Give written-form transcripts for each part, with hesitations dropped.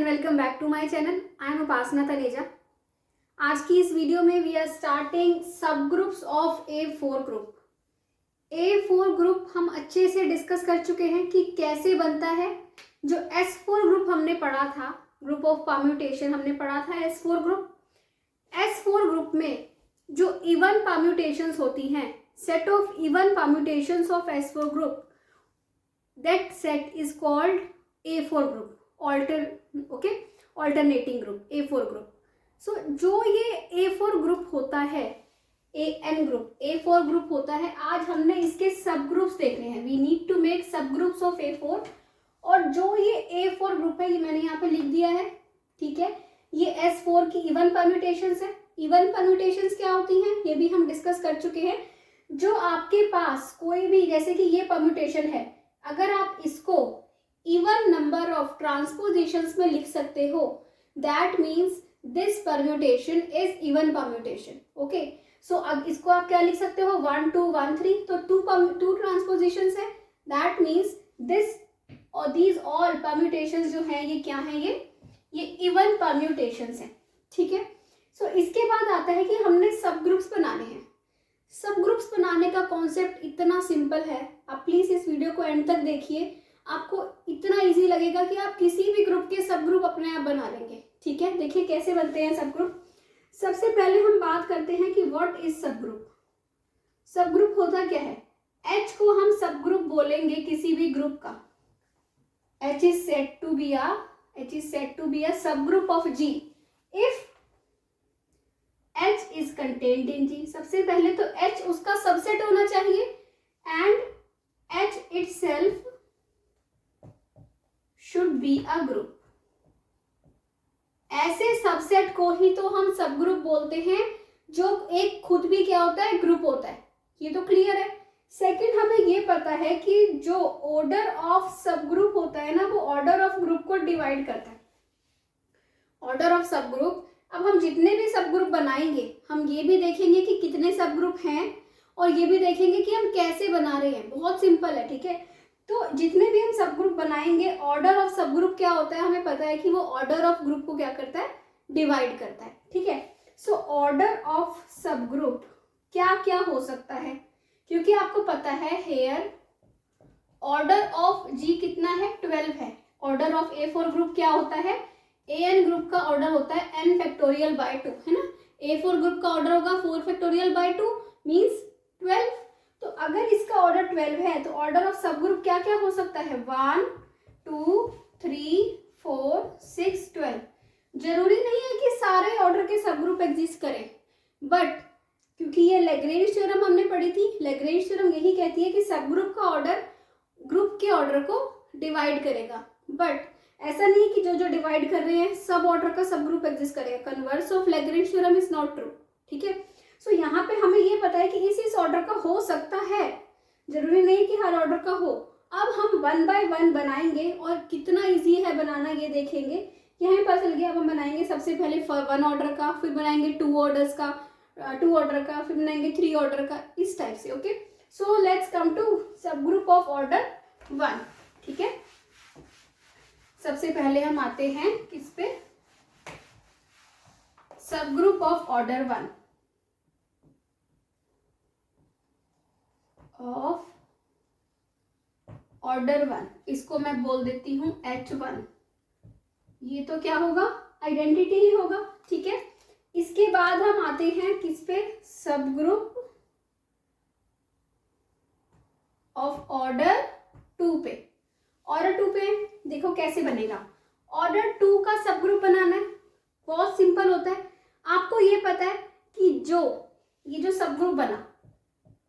And welcome back to my channel. I am Upasana Taneja. आज की इस वीडियो में we are starting sub groups of A4 group. A4 group हम अच्छे से डिस्कस कर चुके हैं कि कैसे बनता है। जो S4 ग्रुप हमने पढ़ा था, ग्रुप ऑफ परम्यूटेशन हमने पढ़ा था S4 ग्रुप। S4 ग्रुप में जो इवन परम्यूटेशंस होती हैं, set of even permutations of S4 group, that set is called A4 group, alternating group, A4 group. So जो ये A4 ग्रुप होता है, AN ग्रुप, A4 ग्रुप होता है। आज हमने इसके सब ग्रुप्स देखने हैं। वी नीड टू मेक सब ग्रुप्स ऑफ A4। और जो ये A4 ग्रुप है, ये मैंने यहाँ पे लिख दिया है, ठीक है। ये S4 की इवन परम्यूटेशंस है। इवन परम्यूटेशंस क्या होती हैं ये भी हम डिस्कस कर चुके हैं। जो आपके पास कोई भी, जैसे कि ये परम्यूटेशन है, अगर आप इसको इवन नंबर ऑफ ट्रांसपोजिशंस में लिख सकते हो, that means this permutation is even permutation. Okay, so अब इसको आप क्या लिख सकते हो, 1 2 1 3, तो टू ट्रांसपोजिशंस है, दैट मीन्स दिस और दीज ऑल परम्यूटेशंस जो हैं ये क्या हैं, ये इवन परम्यूटेशंस हैं, ठीक है। सो इसके बाद आता है कि हमने सब ग्रुप्स बनाने हैं। सब ग्रुप्स बनाने का कॉन्सेप्ट इतना सिंपल है, आप प्लीज इस वीडियो को एंड तक देखिए। आपको इतना इजी लगेगा कि आप किसी भी ग्रुप के सब ग्रुप अपने आप बना लेंगे, ठीक है। देखिए कैसे बनते हैं सब ग्रुप। सबसे पहले हम बात करते हैं कि व्हाट इज सब ग्रुप। सब ग्रुप होता क्या है। H को हम सब ग्रुप बोलेंगे किसी भी ग्रुप का। H is said to be a subgroup of G if H is contained in G। सबसे पहले तो H उसका सबसेट होना चाहिए and H itself should be a group। ऐसे सबसेट को ही तो हम सब ग्रुप बोलते हैं, जो एक खुद भी क्या होता है, ग्रुप होता है। ये तो क्लियर है। सेकंड, हमें ये पता है कि जो ऑर्डर ऑफ सब ग्रुप होता है ना, वो ऑर्डर ऑफ ग्रुप को डिवाइड करता है। ऑर्डर ऑफ सब ग्रुप, अब हम जितने भी सब ग्रुप बनाएंगे, हम ये भी देखेंगे कि कितने सब ग्रुप हैं और ये भी देखेंगे कि हम कैसे बना रहे हैं। बहुत सिंपल है, ठीक है। तो जितने भी हम सब ग्रुप बनाएंगे, ऑर्डर ऑफ सब ग्रुप क्या होता है, हमें पता है कि वो ऑर्डर ऑफ ग्रुप को क्या करता है, डिवाइड करता है, ठीक है। सो ऑर्डर ऑफ सब ग्रुप क्या क्या हो सकता है, क्योंकि आपको पता है हेयर ऑर्डर ऑफ G कितना है, 12 है। ऑर्डर ऑफ A4 ग्रुप क्या होता है, AN ग्रुप का ऑर्डर होता है n फैक्टोरियल बाय 2, है ना। A4 ग्रुप का ऑर्डर होगा 4 फैक्टोरियल बाय 2 मीन्स 12। तो अगर इसका ऑर्डर 12 है तो ऑर्डर ऑफ सब ग्रुप क्या क्या हो सकता है, 1 2 3 4 6 12। जरूरी नहीं है कि सारे ऑर्डर के सब ग्रुप एग्जिस्ट करें, बट क्योंकि ये लैग्रेंज थ्योरम हमने पढ़ी थी, लैग्रेंज थ्योरम यही कहती है कि सब ग्रुप का ऑर्डर ग्रुप के ऑर्डर को डिवाइड करेगा। बट ऐसा नहीं कि जो जो डिवाइड कर रहे हैं सब ऑर्डर का सब ग्रुप एग्जिस्ट करेगा। Converse of Lagrange theorem is not true, ठीक है। सो यहाँ पे हमें ये पता है कि इस ऑर्डर का हो सकता है, जरूरी नहीं कि हर ऑर्डर का हो। अब हम 1 बाय 1 बनाएंगे और कितना इजी है बनाना ये देखेंगे। यहाँ पता चल गया। अब हम बनाएंगे सबसे पहले 1 ऑर्डर का, फिर बनाएंगे 2 ऑर्डर्स का, 2 ऑर्डर का, फिर बनाएंगे 3 ऑर्डर का, इस टाइप से। Okay, so let's come to sub group of order 1, ठीक है। सबसे पहले हम आते हैं किस पे, सब group of order 1 of order 1, इसको मैं बोल देती हूँ H1। ये तो क्या होगा, आइडेंटिटी ही होगा, ठीक है। इसके बाद हम आते हैं किस पे, सब ग्रुप ऑफ ऑर्डर 2 पे। ऑर्डर 2 पे देखो कैसे बनेगा। ऑर्डर 2 का सब ग्रुप बनाना है, बहुत सिंपल होता है। आपको ये पता है कि ये जो सब ग्रुप बना,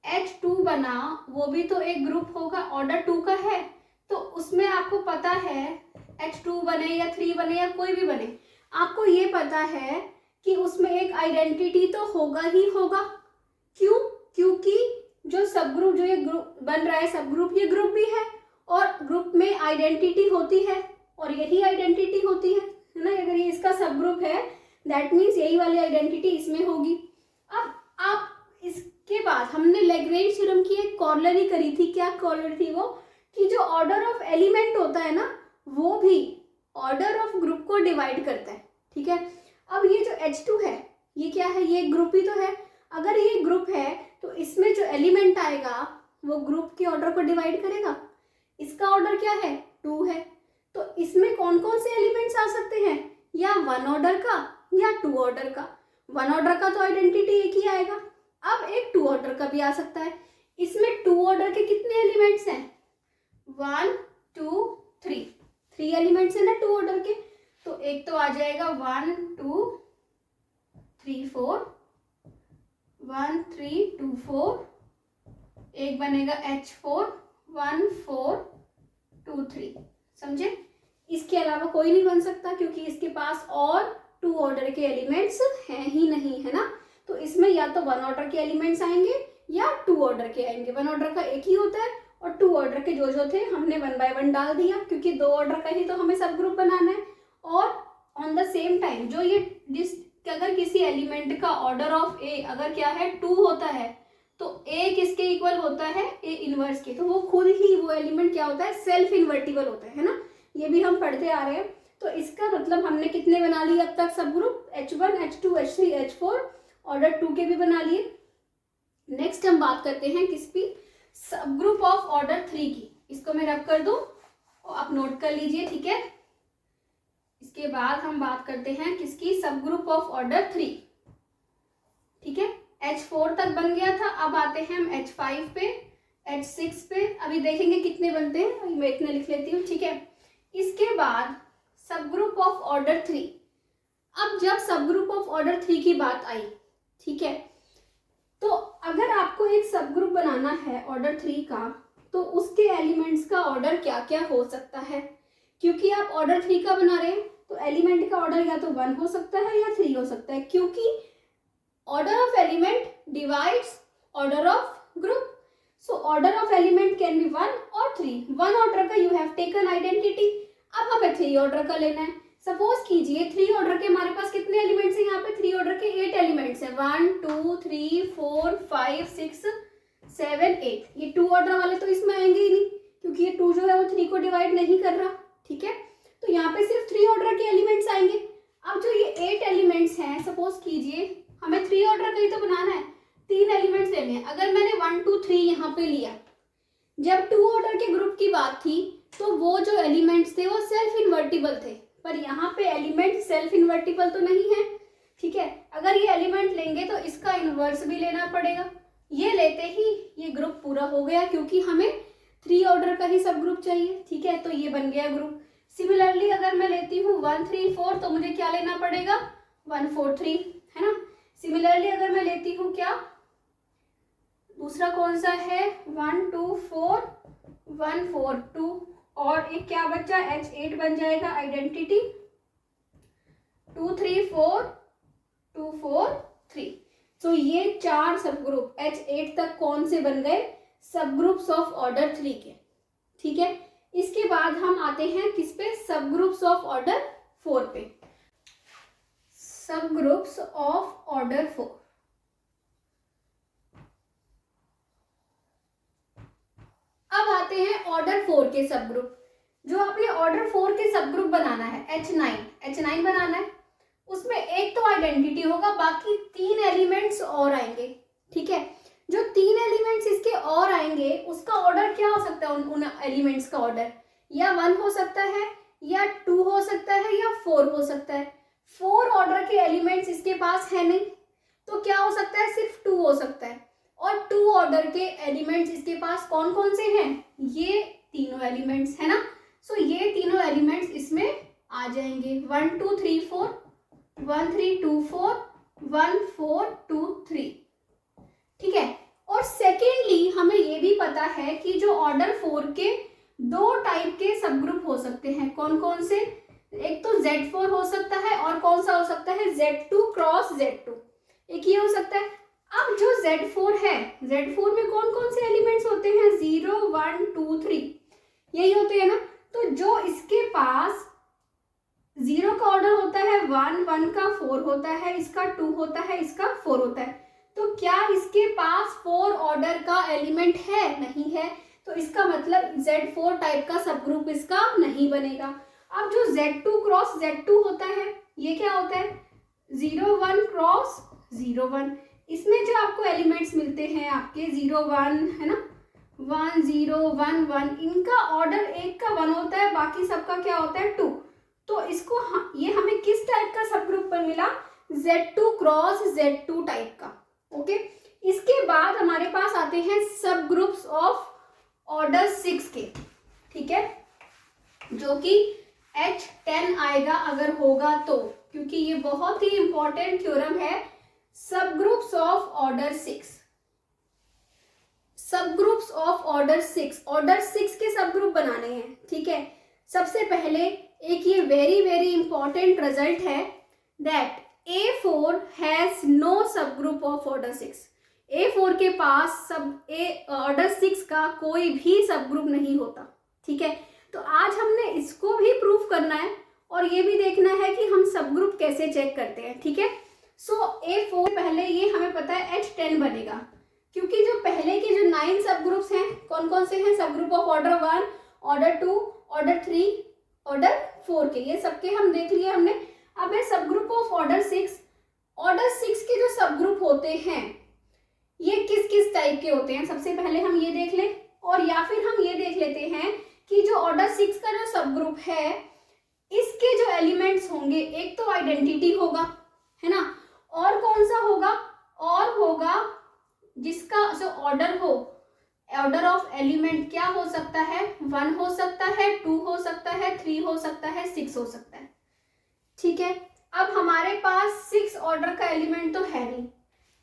H2 बना, वो भी तो एक ग्रुप होगा, ऑर्डर 2 का है। तो उसमें आपको पता है H2 बने या 3 बने या कोई भी बने, आपको ये पता है कि उसमें एक आइडेंटिटी तो होगा ही होगा। क्यों, क्योंकि जो सब ग्रुप, जो ये ग्रुप बन रहा है सब ग्रुप, ये ग्रुप भी है और ग्रुप में आइडेंटिटी होती है और यही आइडेंटिटी होती है ना। अगर ये इसका सब ग्रुप है, दैट मीन्स यही वाली आइडेंटिटी इसमें होगी। अब आप इसके बाद हमने लैग्रेंज थ्योरम की एक कॉरोलरी करी थी। क्या कॉरोलरी थी वो, कि जो ऑर्डर ऑफ एलिमेंट होता है ना, वो भी ऑर्डर ऑफ ग्रुप को डिवाइड करता है, ठीक है। अब ये जो H2 है ये क्या है, ये ग्रुप ही तो है। अगर ये ग्रुप है तो इसमें जो एलिमेंट आएगा वो ग्रुप के ऑर्डर को डिवाइड करेगा। इसका ऑर्डर क्या है, 2 है, तो इसमें कौन कौन से एलिमेंट्स आ सकते हैं, या 1 ऑर्डर का या 2 ऑर्डर का। 1 ऑर्डर का तो आइडेंटिटी एक ही आएगा, अब एक 2 ऑर्डर का भी आ सकता है। इसमें 2 ऑर्डर के कितने एलिमेंट्स हैं, 1 2 3 एलिमेंट्स है ना 2 ऑर्डर के। तो एक तो आ जाएगा 1 2 3 4, 1 3 2 4, एक बनेगा H4 1 4 2 3, समझे। इसके अलावा कोई नहीं बन सकता क्योंकि इसके पास और 2 ऑर्डर के एलिमेंट्स हैं ही नहीं, है ना। तो इसमें या तो 1 ऑर्डर के एलिमेंट्स आएंगे या 2 ऑर्डर के आएंगे। 1 ऑर्डर का एक ही होता है और 2 ऑर्डर के जो थे हमने 1 बाय 1 डाल दिया, क्योंकि 2 ऑर्डर का ही तो हमें सब ग्रुप बनाना है। और ऑन द सेम टाइम जो ये अगर किसी एलिमेंट का ऑर्डर ऑफ ए अगर क्या है 2 होता है तो ए किसके इक्वल होता है, ए इनवर्स के। तो वो खुद ही वो एलिमेंट क्या होता है, सेल्फ इन्वर्टिबल होता है ना। ये भी हम पढ़ते आ रहे हैं। तो इसका मतलब हमने कितने बना लिए अब तक सब group, H1 H2 H3 H4, order 2 के भी बना लिए। नेक्स्ट हम बात करते हैं किसकी, सब ग्रुप ऑफ ऑर्डर 3 की। इसको मैं रख कर दूं और आप नोट कर लीजिए, ठीक है। इसके बाद हम बात करते हैं किसकी, सब ग्रुप ऑफ ऑर्डर 3, ठीक है। H4 तक बन गया था, अब आते हैं हम H5 पे, H6 पे। अभी देखेंगे कितने बनते हैं, मैं इतने लिख लेती हूँ, ठीक है। इसके बाद सब ग्रुप ऑफ ऑर्डर 3। अब जब सब ग्रुप ऑफ ऑर्डर 3 की बात आई, ठीक है, तो अगर आपको एक सब ग्रुप बनाना है ऑर्डर 3 का तो उसके एलिमेंट्स का ऑर्डर क्या क्या हो सकता है। क्योंकि आप ऑर्डर 3 का बना रहे हैं तो एलिमेंट का ऑर्डर या तो 1 हो सकता है या 3 हो सकता है, क्योंकि order of element divides order of group. So order of element can be 1 और 3। 1 ऑर्डर का यू हैव टेकन आइडेंटिटी, अब हमें 3 ऑर्डर का लेना है। सपोज कीजिए 3 ऑर्डर के हमारे पास कितने एलिमेंट्स हैं, यहाँ पे 3 ऑर्डर के 8 एलिमेंट्स हैं, 1 2 3 4 5 6 7 8। ये 2 ऑर्डर वाले तो इसमें आएंगे ही नहीं क्योंकि ये 2 जो है वो 3 को डिवाइड नहीं कर रहा, ठीक है। तो यहाँ पे सिर्फ 3 ऑर्डर के एलिमेंट्स आएंगे। अब जो ये 8 एलिमेंट्स हैं, सपोज कीजिए हमें 3 ऑर्डर का ही तो बनाना है, 3 एलिमेंट्स लेने हैं। अगर मैंने 1 2 3 यहाँ पे लिया, जब 2 ऑर्डर के ग्रुप की बात थी तो वो जो एलिमेंट्स थे वो सेल्फ इन्वर्टिबल थे, पर यहाँ पे एलिमेंट सेल्फ इन्वर्टिबल तो नहीं है, ठीक है। अगर ये एलिमेंट लेंगे तो इसका इन्वर्स भी लेना पड़ेगा। ये लेते ही ये ग्रुप पूरा हो गया क्योंकि हमें 3 ऑर्डर का ही सब ग्रुप चाहिए, ठीक है। तो ये बन गया ग्रुप। सिमिलरली अगर मैं लेती हूँ 1 3 4 तो मुझे क्या लेना पड़ेगा, 1 4 3, है ना। सिमिलरली अगर मैं लेती हूँ क्या, दूसरा कौन सा है, 1 2 4 1 4 2, और एक क्या बचा, H8 बन जाएगा आइडेंटिटी, 2 3 4 2 4 3। तो ये 4 सब ग्रुप H8 तक कौन से बन गए, सब ग्रुप्स ऑफ ऑर्डर 3 के, ठीक है। इसके बाद हम आते हैं किस पे, सब ग्रुप्स ऑफ ऑर्डर 4 पे। सब ग्रुप्स ऑफ ऑर्डर 4, अब आते हैं ऑर्डर 4 के सब ग्रुप। जो आपने ऑर्डर 4 के सब ग्रुप बनाना है, H9 बनाना है, उसमें एक तो आइडेंटिटी होगा, बाकी 3 एलिमेंट्स और आएंगे, ठीक है। जो 3 एलिमेंट्स इसके और आएंगे उसका ऑर्डर क्या हो सकता है, उन एलिमेंट्स का ऑर्डर या 1 हो सकता है या 2 हो सकता है या 4 हो सकता है। 4 ऑर्डर के एलिमेंट्स इसके पास है नहीं तो क्या हो सकता है, सिर्फ 2 हो सकता है। और 2 ऑर्डर के एलिमेंट्स इसके पास कौन कौन से हैं, ये तीनों एलिमेंट्स है ना। सो ये तीनों एलिमेंट्स इसमें आ जाएंगे, 1 2 3 4 1 3 2 4 1 4 2 3, ठीक है। और सेकेंडली हमें ये भी पता है कि जो ऑर्डर 4 के 2 टाइप के सब ग्रुप हो सकते हैं, कौन कौन से, एक तो Z4 हो सकता है और कौन सा हो सकता है, Z2 क्रॉस Z2, एक ये हो सकता है। अब जो Z4 है, Z4 में कौन कौन से एलिमेंट्स होते हैं, 0 1 2 3, यही होते हैं ना। तो जो इसके पास 0 का ऑर्डर होता है 1, 1 का 4 होता है, इसका 2 होता है, इसका 4 होता है, तो क्या इसके पास 4 ऑर्डर का एलिमेंट है, नहीं है। तो इसका मतलब Z4 टाइप का सब ग्रुप इसका नहीं बनेगा। अब जो Z2 क्रॉस Z2 होता है ये क्या होता है, 0 1 क्रॉस 0 1। इसमें जो आपको एलिमेंट्स मिलते हैं आपके 0 1 है ना, 1 0 1 1, इनका ऑर्डर एक का 1 होता है, बाकी सबका क्या होता है 2। तो इसको ये हमें किस टाइप का सब ग्रुप पर मिला, Z2 क्रॉस Z2 टाइप का। ओके, इसके बाद हमारे पास आते हैं सब ग्रुप्स ऑफ ऑर्डर 6 के, ठीक है, जो कि H10 आएगा अगर होगा तो, क्योंकि ये बहुत ही इंपॉर्टेंट थ्योरम है। सब ग्रुप्स ऑफ ऑर्डर 6, सब ग्रुप्स ऑफ ऑर्डर 6, ऑर्डर 6 के सब ग्रुप बनाने हैं, ठीक है। सबसे पहले एक ये वेरी वेरी इंपॉर्टेंट रिजल्ट है that A4 has no sub group of order 6। A4 के पास ऑर्डर 6 का कोई भी सब ग्रुप नहीं होता, ठीक है। तो आज हमने इसको भी प्रूफ करना है और ये भी देखना है कि हम सब ग्रुप कैसे चेक करते हैं, ठीक है। सो A4 पहले ये हमें पता है H10 बनेगा, क्योंकि जो पहले के जो 9 सब ग्रुप्स हैं कौन कौन से हैं, सब group of order 1, order 2, order 3, order 4 के, ये सबके हम देख लिए हमने। अब है सब ग्रुप ऑफ ऑर्डर 6। ऑर्डर 6 के जो सब ग्रुप होते हैं ये किस किस टाइप के होते हैं, सबसे पहले हम ये देख लें, और या फिर हम ये देख लेते हैं कि जो ऑर्डर 6 का जो सब ग्रुप है इसके जो एलिमेंट्स होंगे, एक तो आइडेंटिटी होगा, है ना, और कौन सा होगा, और होगा जिसका जो ऑर्डर हो, ऑर्डर ऑफ एलिमेंट क्या हो सकता है, 1 हो सकता है, 2 हो सकता है, 3 हो सकता है, 6 हो सकता है, ठीक है। अब हमारे पास 6 ऑर्डर का एलिमेंट तो है नहीं,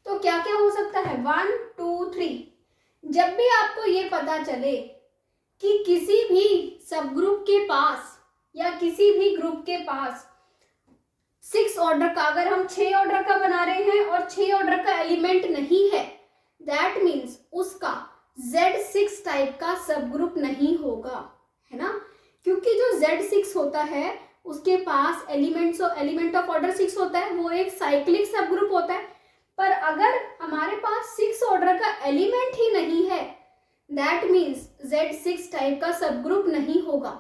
तो क्या क्या हो सकता है, 1 2 3। जब भी आपको ये पता चले कि किसी भी सब ग्रुप के पास या किसी भी ग्रुप के पास 6 ऑर्डर का, अगर हम 6 ऑर्डर का बना रहे हैं और 6 ऑर्डर का एलिमेंट नहीं है, दैट मीन्स उसका Z6 टाइप का सब ग्रुप नहीं होगा, है ना, क्योंकि जो Z6 होता है उसके पास एलिमेंट ऑफ ऑर्डर 6 होता है, वो एक साइक्लिक सब ग्रुप होता है। पर अगर हमारे पास 6 ऑर्डर का एलिमेंट ही नहीं है, दैट मीन्स Z6 टाइप का सब ग्रुप नहीं होगा,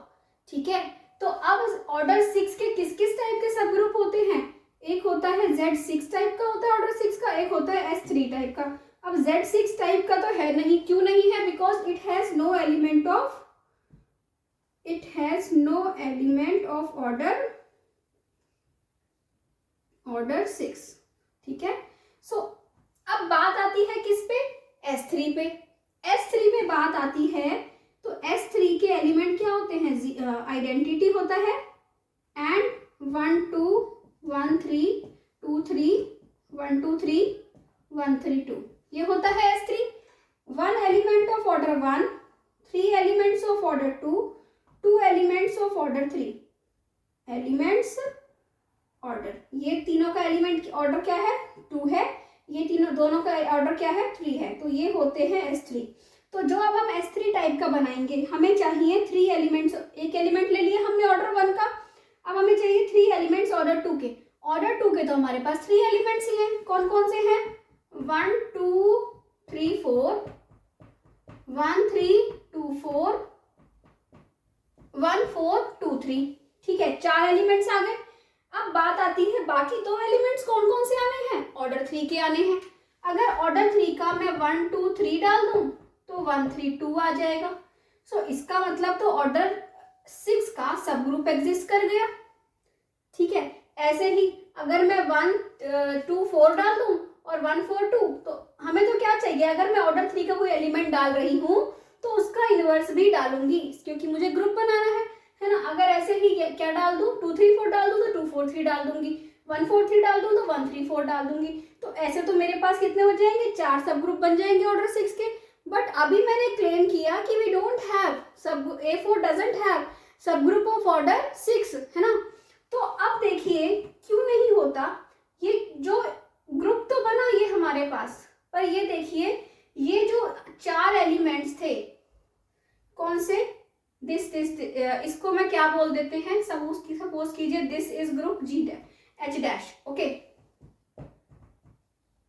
ठीक है। तो अब ऑर्डर 6 के किस किस टाइप के सब ग्रुप होते हैं, एक होता है Z6 टाइप का होता है ऑर्डर 6 का, एक होता है S3 टाइप का। अब Z6 टाइप का तो है नहीं, क्यों नहीं है, because it has no element of order 6, ठीक है। सो अब बात आती है किस पे, S3 पे। S3 पे बात आती है तो S3 के एलिमेंट क्या होते हैं, आइडेंटिटी होता है एंड 1 2 1 3 2 3 1 2 3 1 3 2, ये होता है S3। 1 element of order 1, 3 elements of order 2, 2 elements of order 3, elements order, ये तीनों का एलिमेंट ऑर्डर क्या है, 2 है, ये तीनों दोनों का ऑर्डर क्या है, 3 है, तो ये होते हैं S3। तो जो अब हम S3 टाइप का बनाएंगे, हमें चाहिए 3 एलिमेंट्स, एक एलिमेंट ले लिए हमने ऑर्डर 1 का, अब हमें चाहिए 3 एलिमेंट्स ऑर्डर 2 के। ऑर्डर 2 के तो हमारे पास 3 एलिमेंट्स ही हैं, कौन कौन से हैं, 1 2 3 4, 1 3 2 4, 1 4 2 3, ठीक है, 4 एलिमेंट्स आ गए। अब बात आती है बाकी 2 एलिमेंट्स कौन कौन से आने हैं, ऑर्डर 3 के आने हैं। अगर ऑर्डर 3 का मैं 1 2 3 डाल दूं तो 1 3 2 आ जाएगा। सो इसका मतलब तो ऑर्डर 6 का सब ग्रुप एग्जिस्ट कर गया, ठीक है। ऐसे ही अगर मैं 1 2 4 डाल दूं और 1 4 2, तो हमें तो क्या चाहिए, अगर मैं ऑर्डर 3 का कोई एलिमेंट डाल रही हूँ तो उसका इनवर्स भी डालूंगी, क्योंकि मुझे ग्रुप बनाना है ना। अगर ऐसे ही क्या डाल दूं, 2 3 4 डाल दूं तो 2 4 3 डाल दूंगी, 1 4 3 डाल दूं तो 1 3 4 डाल दूंगी। तो ऐसे तो मेरे पास कितने हो जाएंगे, 4 सब ग्रुप बन जाएंगे ऑर्डर 6 के। बट अभी मैंने क्लेम किया कि we don't have A4 doesn't have sub group of order 6, है ना। तो अब देखिए क्यों नहीं होता, ये जो ग्रुप तो बना ये हमारे पास, पर ये देखिए ये जो 4 एलिमेंट्स थे कौन से, दिस इसको मैं क्या बोल देते हैं, सपोज कीजिए this is group H dash, okay,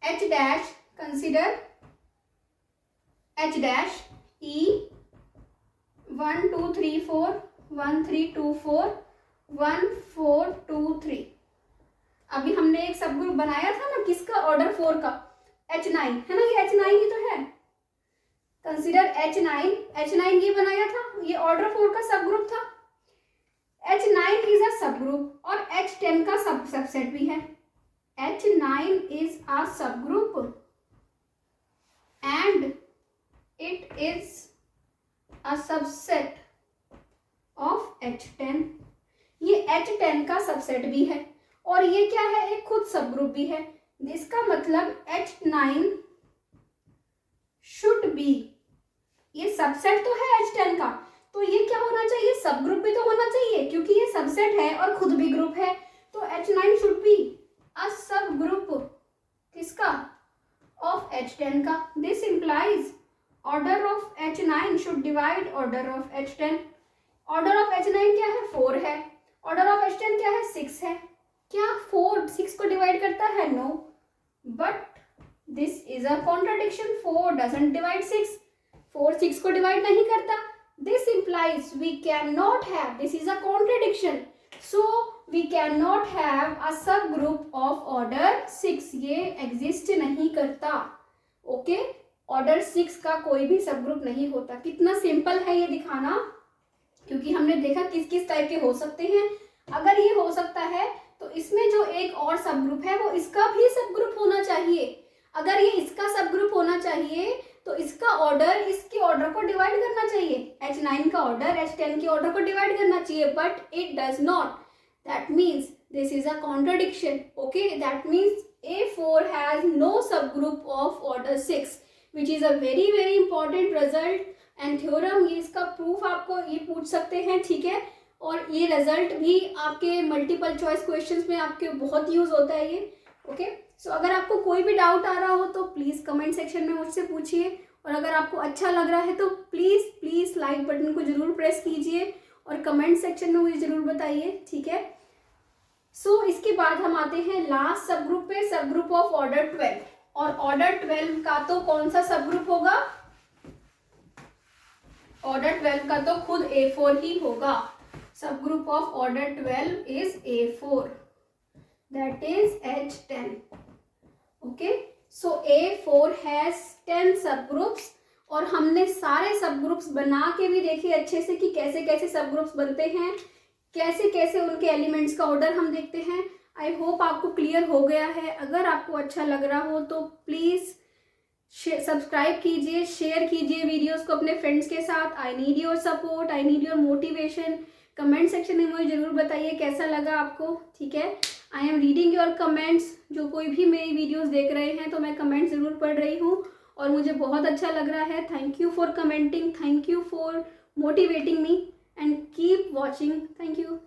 H dash, consider H dash E 1 2 3 4 1 3 2 4 1 4 2 3। अभी हमने एक सब ग्रुप बनाया था ना, किसका, ऑर्डर 4 का, H9 है ना, ये H9 ही तो है। कंसीडर H9 ये बनाया था, ये ऑर्डर 4 का सब ग्रुप था। H9 is a sub group और H10 का सबसेट भी है। H9 is a subgroup and it is a subset of H10। ये H10 का सबसेट भी है और ये क्या है, एक खुद सब ग्रुप भी है। इसका मतलब H9 शुड बी, ये सबसेट तो है H10 का, तो ये क्या होना चाहिए, सब ग्रुप भी तो होना चाहिए, क्योंकि ये सबसेट है और खुद भी ग्रुप है, तो H9 should be a sub group किसका, ऑफ H10 का। This implies order of H9 should divide order of H10। Order of H9 क्या है, 4 है, ऑर्डर ऑफ H10 क्या है, 6 है। क्या 4 6 को डिवाइड करता है, no, but this is a contradiction, 4 doesn't divide 6, 4 6 को डिवाइड नहीं करता। This implies we can not have, this is a contradiction, so we can not have a sub group of order 6, ये एग्जिस्ट नहीं करता। Okay, order 6 का कोई भी सब ग्रुप नहीं होता। कितना सिंपल है ये दिखाना, क्योंकि हमने देखा किस किस टाइप के हो सकते हैं। अगर ये हो सकता है तो इसमें जो एक और सब ग्रुप है वो इसका भी सब ग्रुप होना चाहिए। अगर ये इसका सब ग्रुप होना चाहिए तो इसका ऑर्डर इसके ऑर्डर को डिवाइड करना चाहिए, H9 का ऑर्डर H10 के ऑर्डर को डिवाइड करना चाहिए, but it does not. That means this is a contradiction. Okay, that means A4 has no sub group of order 6, which is a very very important result and theorem. ये इसका proof आपको ये पूछ सकते हैं, ठीक है, और ये रिजल्ट भी आपके मल्टीपल चॉइस क्वेश्चंस में आपके बहुत यूज होता है ये। ओके, सो अगर आपको कोई भी डाउट आ रहा हो तो प्लीज़ कमेंट सेक्शन में मुझसे पूछिए, और अगर आपको अच्छा लग रहा है तो प्लीज़ प्लीज़ लाइक बटन को ज़रूर प्रेस कीजिए और कमेंट सेक्शन में मुझे ज़रूर बताइए, ठीक है। सो इसके बाद हम आते हैं लास्ट सब ग्रुप पे, सब ग्रुप ऑफ ऑर्डर 12। और ऑर्डर 12 का तो कौन सा सब ग्रुप होगा, ऑर्डर 12 का तो खुद A4 ही होगा। सब group of order 12 is A4, that is H10। Okay, so A4 has 10 सब ग्रुप्स, और हमने सारे सब ग्रुप्स बना के भी देखे अच्छे से कि कैसे कैसे सब ग्रुप्स बनते हैं, कैसे कैसे उनके एलिमेंट्स का ऑर्डर हम देखते हैं। आई होप आपको क्लियर हो गया है। अगर आपको अच्छा लग रहा हो तो प्लीज़ सब्सक्राइब कीजिए, शेयर कीजिए वीडियोस को अपने फ्रेंड्स के साथ। I need your support, I need your motivation. Comment section में मुझे ज़रूर बताइए कैसा लगा आपको, ठीक है। I am reading your comments, जो कोई भी मेरी वीडियोस देख रहे हैं तो मैं कमेंट ज़रूर पढ़ रही हूँ और मुझे बहुत अच्छा लग रहा है। Thank you for commenting, thank you for motivating me and keep watching. Thank you.